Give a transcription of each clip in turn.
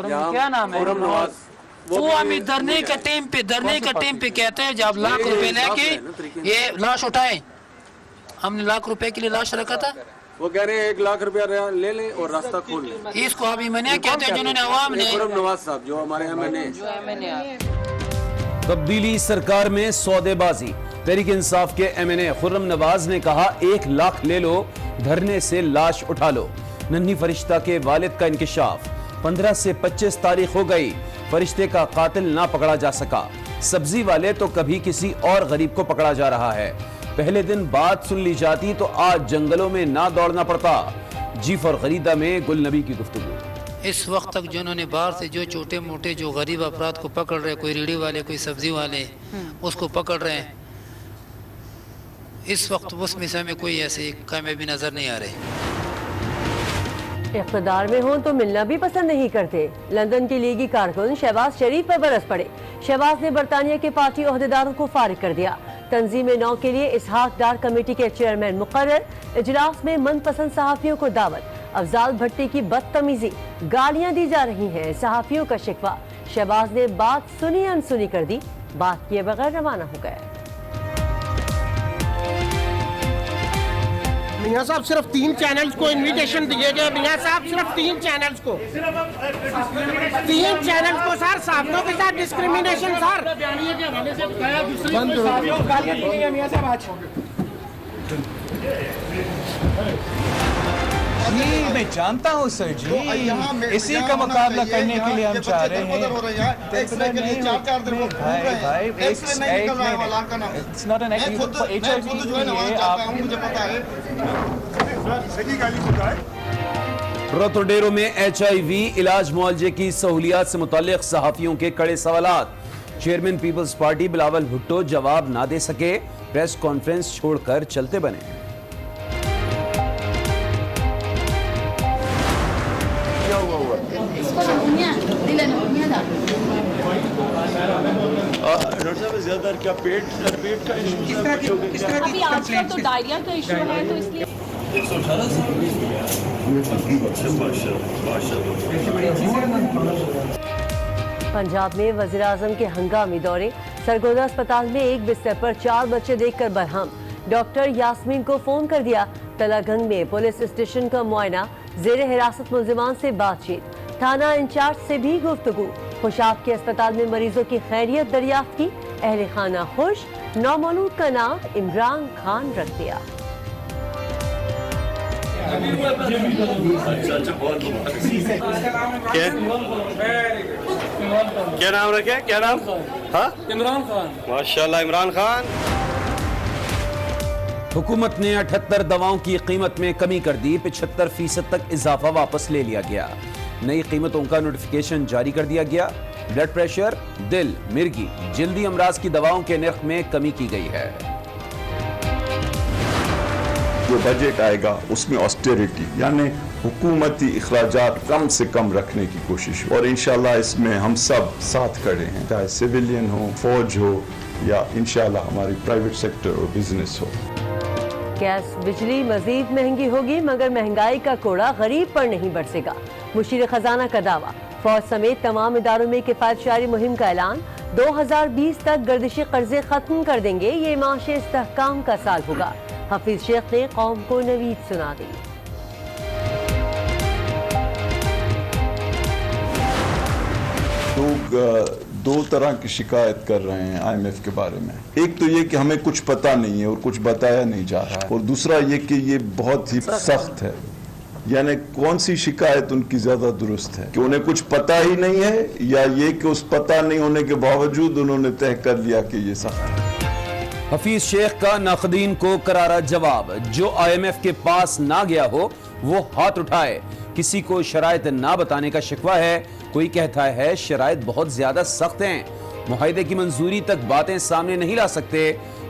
क्या नाम है वो हम धरने के टाइम पे कहते हैं जब लाख रुपए लेके ये लाश उठाए, हमने लाख रुपए के लिए लाश रखा था, वो कह रहे हैं 1 लाख रुपया ले लें और रास्ता खोल लें। इसको अभी मैंने कहते हैं जिन्होंने अवाम ने खुर्रम नवाज साहब जो हमारे एमएनए। तब्दीली सरकार में सौदेबाजी। तहरीक इंसाफ के एमएनए खुर्रम नवाज ने कहा 1 लाख ले लो, धरने से लाश उठा लो। नन्ही फरिश्ता के वालिद का इंकिशाफ। 15 से 25 तारीख हो गई, फरिश्ते का कातिल ना पकड़ा जा सका। सब्जी वाले तो कभी किसी और गरीब को पकड़ा जा रहा है। पहले दिन बात सुन ली जाती तो आज जंगलों में ना दौड़ना पड़ता। जीफ और गरीदा में गुलनबी की गुफ्तगू। इस वक्त तक जिन्होंने बाहर से जो छोटे मोटे जो गरीब अफराद को पकड़ रहे, कोई रेड़ी वाले कोई सब्जी वाले उसको पकड़ रहे हैं, इस वक्त उसमें से हमें कोई ऐसी कामयाबी नजर नहीं आ रही। इख्तिदार में हों तो मिलना भी पसंद नहीं करते। लंदन की लीगी कारकुन शहबाज शरीफ पर बरस पड़े। शहबाज ने बरतानिया के पार्टी ओहदेदारों को फारिग कर दिया। तंजीम नौ के लिए इसहाक डार कमेटी के चेयरमैन मुकर्रर। इजलास में मनपसंद सहाफियों को दावत। अफजाल भट्टी की बदतमीजी, गालियां दी जा रही हैं। सहाफियों का शिकवा। शहबाज ने बात सुनी अनसुनी कर दी, बात किए बगैर रवाना हो गए। मियां साहब सिर्फ 3 चैनल्स को इनविटेशन दिए गए। मियां साहब सिर्फ 3 चैनल्स को सर साहबियों के साथ डिस्क्रिमिनेशन सर मियां साहब आज जी मैं जानता हूँ सर जी, इसी का मुकाबला करने के लिए हम चाह रहे हैं। रोतोडेरो में HIV इलाज मुआवजे की सहूलियात से मुताल्लिक सहाफियों के कड़े सवालात। Chairman Peoples Party Bilawal Bhutto जवाब ना दे सके, प्रेस कॉन्फ्रेंस छोड़कर चलते बने। ज्यादा क्या पेट का अभी आजकल तो डायरिया का इशू है तो इसलिए पंजाब में वज़ीर आज़म के हंगामी दौरे। सरगोदा अस्पताल में एक बिस्तर पर 4 बच्चे देखकर बरहम। डॉक्टर यास्मीन को फोन कर दिया। तलागंग में पुलिस स्टेशन का मुआयना। जेर हिरासत मुलजिमान से बातचीत। थाना इंचार्ज से भी गुफ्तगू। खुशाब के अस्पताल में मरीजों की खैरियत दरियाफ्त की। अहले खाना खुश। नौमौलूद का नाम इमरान खान रख दिया। क्या नाम रखे? क्या नाम? हाँ, इमरान खान। माशाल्लाह इमरान खान। हुकूमत ने 78 दवाओं की कीमत में कमी कर दी। 75% तक इजाफा वापस ले लिया गया। नई कीमतों का नोटिफिकेशन जारी कर दिया गया। ब्लड प्रेशर, दिल, मिर्गी, जल्दी अमराज की दवाओं के नर्ख में कमी की गई है। जो बजट आएगा उसमें ऑस्टेरिटी यानी हुकूमती इखराजात कम से कम रखने की कोशिश, और इंशाल्लाह इसमें हम सब साथ खड़े हैं, चाहे सिविलियन हो, फौज हो या इंशाल्लाह हमारी प्राइवेट सेक्टर और बिजनेस हो। गैस बिजली मजीद महंगी होगी मगर महंगाई का कोड़ा गरीब पर नहीं बरसेगा। मुशीर खजाना का दावा। फौज समेत तमाम इदारों में किफायतशारी मुहिम का ऐलान। 2020 तक गर्दिशी कर्जे खत्म कर देंगे। ये माशे इस्तेहकाम का साल होगा। हफीज शेख ने कौम को नवीद सुना दी। लोग 2 तरह की शिकायत कर रहे हैं IMF के बारे में। एक तो ये कि हमें कुछ पता नहीं है और कुछ बताया नहीं जा रहा है, और दूसरा ये कि ये बहुत ही सख्त है। यानी कौन सी शिकायत उनकी ज्यादा दुरुस्त है, कि उन्हें कुछ पता ही नहीं है या ये कि उस पता नहीं होने के बावजूद उन्होंने तय कर लिया कि ये सख्त है। हफीज शेख का नाक़दीन को करारा जवाब। जो IMF के पास ना गया हो वो हाथ उठाए। किसी को शराइत ना बताने का शिकवा है। कोई कहता है शराइत बहुत ज्यादा सख्त हैं, मुआहिदे की मंजूरी तक बातें सामने नहीं ला सकते।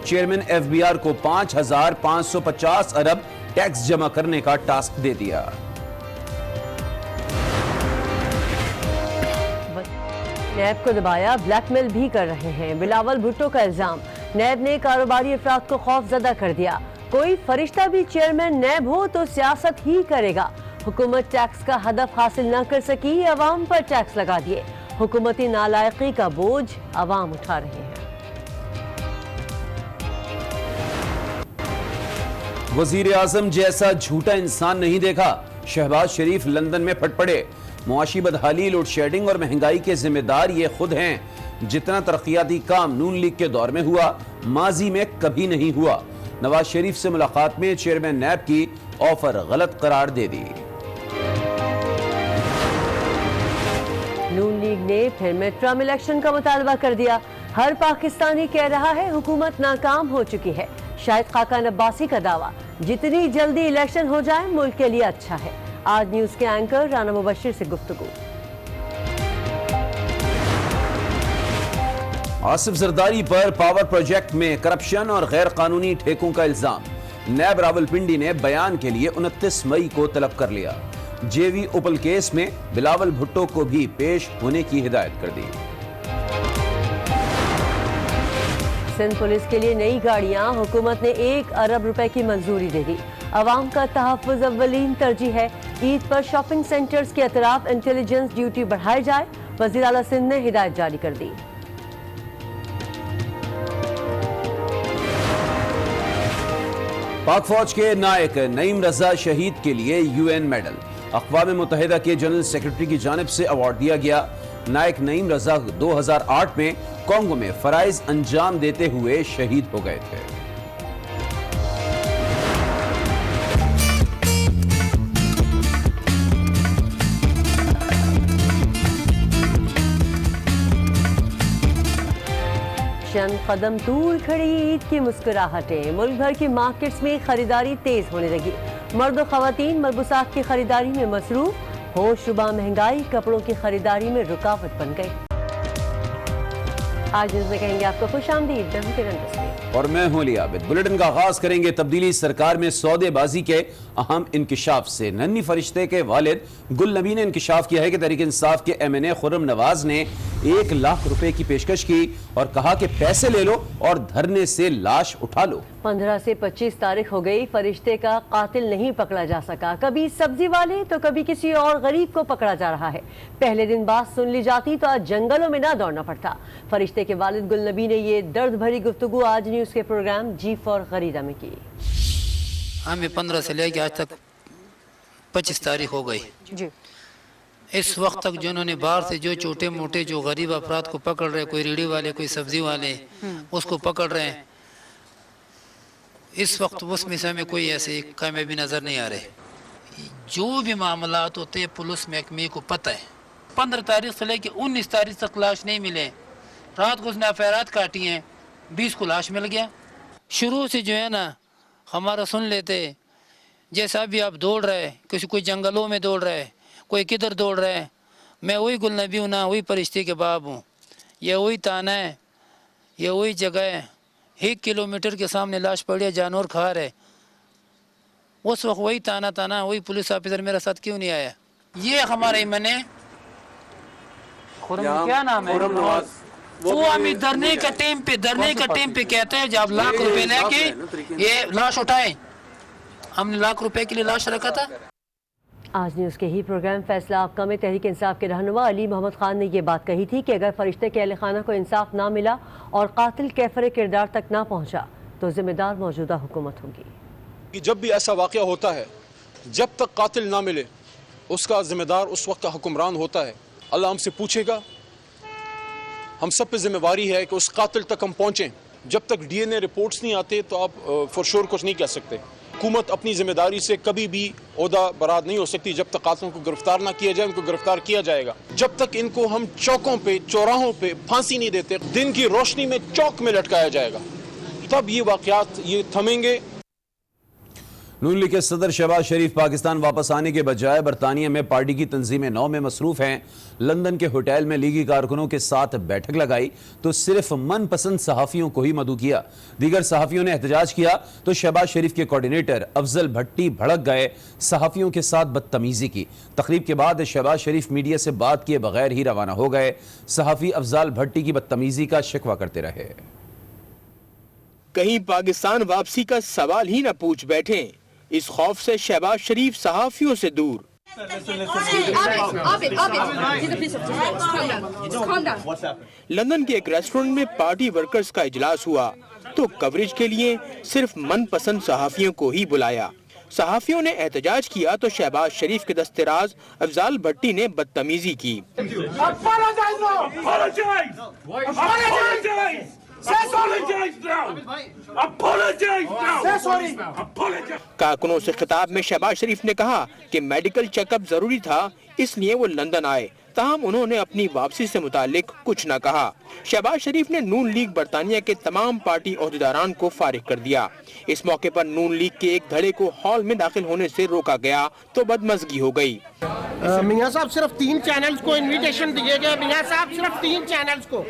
चेयरमैन FBR को 5,550 अरब टैक्स जमा करने का टास्क दे दिया। नैब को दबाया, ब्लैकमेल भी कर रहे हैं। बिलावल भुट्टो का इल्जाम। नैब ने कारोबारी अफराद को खौफजदा कर दिया। कोई फरिश्ता भी चेयरमैन नैब हो तो सियासत ही करेगा। हुकूमत टैक्स का हदफ हासिल न कर सकी, अवाम पर टैक्स लगा दिए। हुकूमती नालायकी का बोझ अवाम उठा रहे हैं। वजीर आजम जैसा झूठा इंसान नहीं देखा, शहबाज शरीफ लंदन में फट पड़े। मुआशी बदहाली, लोड शेडिंग और महंगाई के जिम्मेदार ये खुद हैं। जितना तरक्याती काम नून लीग के दौर में हुआ, माजी में कभी नहीं हुआ। नवाज शरीफ से मुलाकात में चेयरमैन नैब की ऑफर गलत करार दे दी। नून लीग ने फिर मिड टर्म इलेक्शन का मुतालबा कर दिया। हर पाकिस्तानी कह रहा है हुकूमत नाकाम हो चुकी है। शाहिद खाकान अब्बासी का दावा, जितनी जल्दी इलेक्शन हो जाए मुल्क के लिए अच्छा है। आज न्यूज के एंकर राना मुबशिर से गुफ्तगू। आसिफ जरदारी पर पावर प्रोजेक्ट में करप्शन और गैर कानूनी ठेकों का इल्जाम। नैब रावलपिंडी ने बयान के लिए 29 मई को तलब कर लिया। जेवी ओपल केस में बिलावल भुट्टो को भी पेश होने की हिदायत कर दी। सिंध पुलिस के लिए नई गाड़ियां, हुकूमत ने 1 अरब रुपए की मंजूरी दे दी। अवाम का तहफ्फुज़ अव्वलीन तरजीह है। ईद पर शॉपिंग सेंटर्स के अतराफ इंटेलिजेंस ड्यूटी बढ़ाई जाए, वज़ीर आला सिंध ने हिदायत जारी कर दी। पाक फौज के नायक नईम रजा शहीद के लिए यूएन मेडल। अक़वाम मुत्तहिदा के जनरल सेक्रेटरी की जानिब से अवार्ड दिया गया। नायक नईम रजा 2008 में कांगो में फराइज अंजाम देते हुए शहीद हो गए थे। चंद कदम दूर खड़ी ईद की मुस्कुराहटें। मुल्क भर की मार्केट्स में खरीदारी तेज होने लगी। मर्द और खवातीन मलबूसात की खरीदारी में मसरूफ। होश रुबा महंगाई कपड़ों की खरीदारी में रुकावट बन गई। आज न्यूज़ में कहेंगे आपको खुश आमदीद, मैं हूं किरण रस्मी और मैं हूं अली आबिद। बुलेटिन का आगाज करेंगे तब्दीली सरकार में सौदेबाजी के अहम इंकिशाफ से। नन्ही फरिश्ते के वालिद गुल नबी ने इंकिशाफ किया है कि तहरीक इंसाफ के MNA खुर्रम नवाज ने 1 लाख रुपए की पेशकश की और कहा कि पैसे ले लो और धरने से लाश उठा लो। 15 से 25 तारीख हो गई, फरिश्ते का कातिल नहीं पकड़ा जा सका। कभी सब्जी वाले तो कभी किसी और गरीब को पकड़ा जा रहा है। पहले दिन बात सुन ली जाती तो आज जंगलों में ना दौड़ना पड़ता। फरिश्ते के वालिद गुल नबी ने ये दर्द भरी गुफ्तगू आज न्यूज़ के प्रोग्राम जी फॉर गरीदा में की। हमें 15 से लेकर आज तक 25 तारीख हो गई जी। इस वक्त तक जिन्होंने बाहर से जो छोटे मोटे जो गरीब अफराद को पकड़ रहे, कोई रेडी वाले कोई सब्जी वाले, उसको पकड़ रहे हैं, इस वक्त उसमें से हमें कोई ऐसे कामयाबी नज़र नहीं आ रहे। जो भी मामलात होते हैं पुलिस महकमे को पता है। 15 तारीख से लेकर 19 तारीख तक लाश नहीं मिले। रात को उसने अफेरात काटी हैं, 20 को लाश मिल गया। शुरू से जो है ना हमारा सुन लेते, जैसा भी आप दौड़ रहे, किसी कोई जंगलों में दौड़ रहे, कोई किधर दौड़ रहे हैं, मैं वही गुल नबी हूँ ना, वही फरिश्ते के बाप हूँ। ये वही ताना है, ये वही जगह है। 1 किलोमीटर के सामने लाश पड़ी है, जानवर खा रहे। उस वक्त वही ताना वही पुलिस ऑफिसर मेरे साथ क्यों नहीं आया? ये हमारे मने क्या नाम है वो हमें धरने का टाइम पे कहते हैं जब लाख रुपए लेके ये लाश उठाए। हमने लाख रुपए के लिए लाश रखा था। आज न्यूज़ के ही प्रोग्राम फैसला आपका में तहरीक इंसाफ के रहनुमा अली मोहम्मद खान ने यह बात कही थी कि अगर फरिश्ते के अहले खाना को इंसाफ ना मिला और कातिल कैफर किरदार तक ना पहुंचा तो जिम्मेदार मौजूदा हुकूमत होगी। कि जब भी ऐसा वाक़या होता है, जब तक कातिल ना मिले उसका जिम्मेदार उस वक्त का हुक्मरान होता है। अल्लाह हमसे पूछेगा। हम सब पे जिम्मेवारी है कि उस कातिल तक हम पहुँचें। जब तक DNA रिपोर्ट्स नहीं आते तो आप फॉर श्योर कुछ नहीं कह सकते। हुकूमत अपनी जिम्मेदारी से कभी भी ओहदा बराद नहीं हो सकती। जब तक कातिलों को गिरफ्तार ना किया जाए, उनको गिरफ्तार किया जाएगा। जब तक इनको हम चौकों पे, चौराहों पे फांसी नहीं देते, दिन की रोशनी में चौक में लटकाया जाएगा, तब ये वाक़यात ये थमेंगे। नून लीग के सदर शहबाज शरीफ पाकिस्तान वापस आने के बजाय बरतानिया में पार्टी की तंजीम 9 में मसरूफ हैं। लंदन के होटल में लीगी कारकुनों के साथ बैठक लगाई तो सिर्फ मनपसंद सहाफ़ियों को ही मदऊ किया। दीगर सहाफ़ियों ने एहतजाज किया तो शहबाज शरीफ के कोऑर्डिनेटर अफजल भट्टी भड़क गए, सहाफ़ियों के साथ बदतमीजी की। तकरीब के बाद शहबाज शरीफ मीडिया से बात किए बगैर ही रवाना हो गए। सहाफ़ी अफजल भट्टी की बदतमीजी का शिकवा करते रहे। कहीं पाकिस्तान वापसी का सवाल ही न पूछ बैठे, इस खौफ से शहबाज शरीफ सहाफियों से दूर। लंदन के एक रेस्टोरेंट में पार्टी वर्कर्स का इजलास हुआ तो कवरेज के लिए सिर्फ मनपसंद सहाफियों को ही बुलाया। सहाफियों ने एहतजाज किया तो शहबाज शरीफ के दस्तराज अफजाल भट्टी ने बदतमीजी की। कारकुनों से खिताब में शहबाज शरीफ ने कहा कि मेडिकल चेकअप जरूरी था, इसलिए वो लंदन आए। ताहम उन्होंने अपनी वापसी से मुतालिक कुछ न कहा। शहबाज शरीफ ने नून लीग बरतानिया के तमाम पार्टी ओहदेदारान को फारिग कर दिया। इस मौके पर नून लीग के एक धड़े को हॉल में दाखिल होने से रोका गया तो बदमज़गी हो गई। मियां साहब सिर्फ 3 चैनल्स को इनविटेशन दिए गए, मियां साहब सिर्फ 3 चैनल्स को,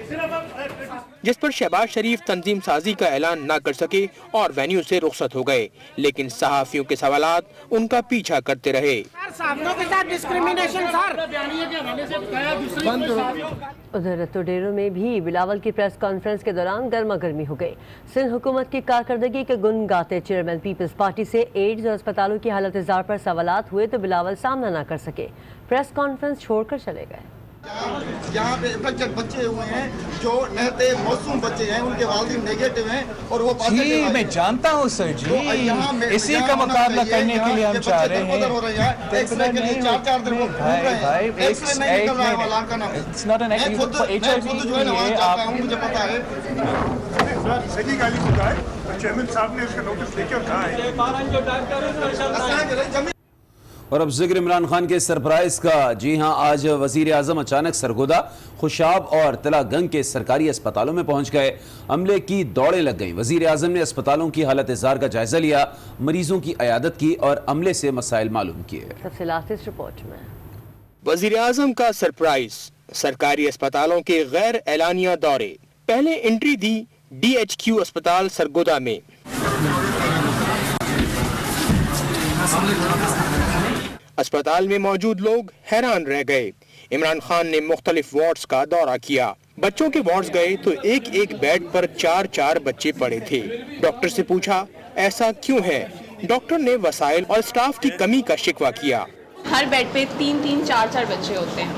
जिस पर शहबाज शरीफ तंजीम साजी का ऐलान न कर सके और वेन्यू से रुखसत हो गए, लेकिन सहाफियों के सवालात उनका पीछा करते रहे। के साथ डिस्क्रिमिनेशन उधर रत्तोडेरो में भी बिलावल की प्रेस कॉन्फ्रेंस के दौरान गर्मा गर्मी हो गई। सिंध हुकूमत की कारकर्दगी के गुण गाते चेयरमैन पीपल्स पार्टी से एड्स और अस्पतालों की हालत इज़ार पर सवालात हुए तो बिलावल सामना न कर सके, प्रेस कॉन्फ्रेंस छोड़कर चले गए। यहाँ पे इन्फेक्टेड बच्चे हुए हैं जो नहते मासूम बच्चे हैं, उनके वालिद नेगेटिव हैं और वो जी मैं जानता हूँ सर जी, इसी का मुकाबला करने के लिए हम चाह रहे हैं। मुझे पता है चेयरमैन साहब ने इसका नोटिस लेके और कहा है। और अब जिक्र इमरान खान के सरप्राइज का। जी हां, आज वजीर आजम अचानक सरगोदा, खुशाब और तलागंग के सरकारी अस्पतालों में पहुंच गए। अमले की दौड़ें लग गईं। वजीर आजम ने अस्पतालों की हालत इज़ार का जायजा लिया, मरीजों की अयादत की और अमले से मसाइल मालूम किए। सबसे लास्ट रिपोर्ट में वजीर आजम का सरप्राइज, सरकारी अस्पतालों के गैर एलानिया दौरे। पहले एंट्री दी DHQ अस्पताल सरगोदा में। अस्पताल में मौजूद लोग हैरान रह गए। इमरान खान ने मुख्तलिफ वार्ड्स का दौरा किया। बच्चों के वार्ड्स गए तो एक एक बेड पर 4-4 बच्चे पड़े थे। डॉक्टर से पूछा ऐसा क्यों है। डॉक्टर ने वसाइल और स्टाफ की कमी का शिकवा किया। हर बेड पे 3-3, 4-4 बच्चे होते हैं,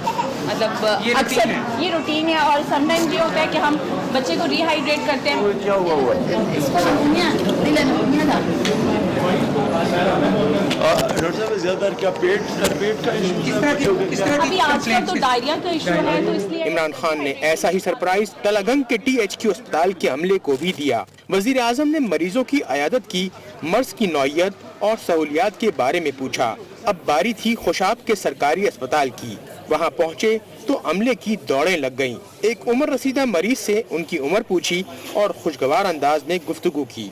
मतलब अक्सर ये रूटीन है। और समटाइम्स ये होता है कि हम बच्चे को रिहाइड्रेट करते हैं। ज्यादा क्या पेट का अभी आजकल तो डायरिया का इशू है, तो इसलिए इमरान खान ने ऐसा ही सरप्राइज तलागंग के THQ अस्पताल के अमले को भी दिया। वजीर आजम ने मरीजों की अयादत की, मर्ज की नौयत और सहूलियात के बारे में पूछा। अब बारी थी खुशाब के सरकारी अस्पताल की। वहां पहुंचे तो अमले की दौड़ें लग गईं। एक उम्र रसीदा मरीज से उनकी उम्र पूछी और खुशगवार अंदाज में गुफ्तगू की।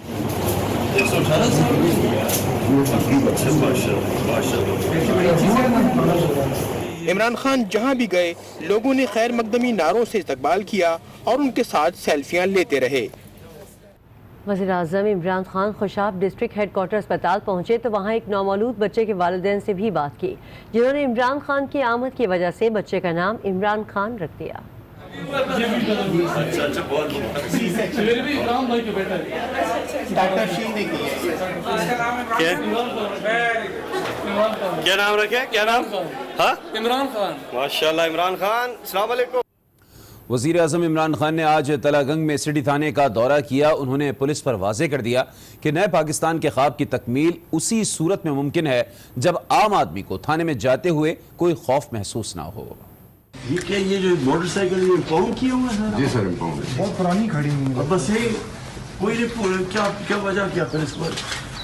इमरान खान जहां भी गए लोगों ने खैर मकदमी नारों से इस्तकबाल किया और उनके साथ सेल्फियां लेते रहे। वज़ीर आज़म इमरान खान खुशाब डिस्ट्रिक्ट हेडक्वार्टर अस्पताल पहुंचे तो वहां एक नौमौलूद बच्चे के वालिदैन से भी बात की, जिन्होंने इमरान खान की आमद की वजह से बच्चे का नाम इमरान खान रख दिया। क्या नाम रखे, क्या नाम? हाँ, इमरान खान। माशाल्लाह इमरान खान। अस्सलाम वालेकुम। वज़ीर आज़म इमरान खान ने आज तलागंग में सिटी थाने का दौरा किया। उन्होंने पुलिस पर वाज़ेह कर दिया कि नए पाकिस्तान के ख्वाब की तकमील उसी सूरत में मुमकिन है जब आम आदमी को थाने में जाते हुए कोई खौफ महसूस ना हो। ये क्या, ये जो मोटरसाइकिल ये इम्पाउंड किए हुए हैं? जी सर, इम्पाउंड है, बहुत पुरानी खड़ी हुई है। बस ये कोई क्या वजह, क्या फिर इस पर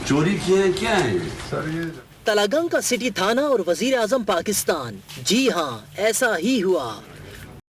चोरी किए, क्या है सर? ये तलागंग का सिटी थाना और वजीर आजम पाकिस्तान, जी हाँ ऐसा ही हुआ।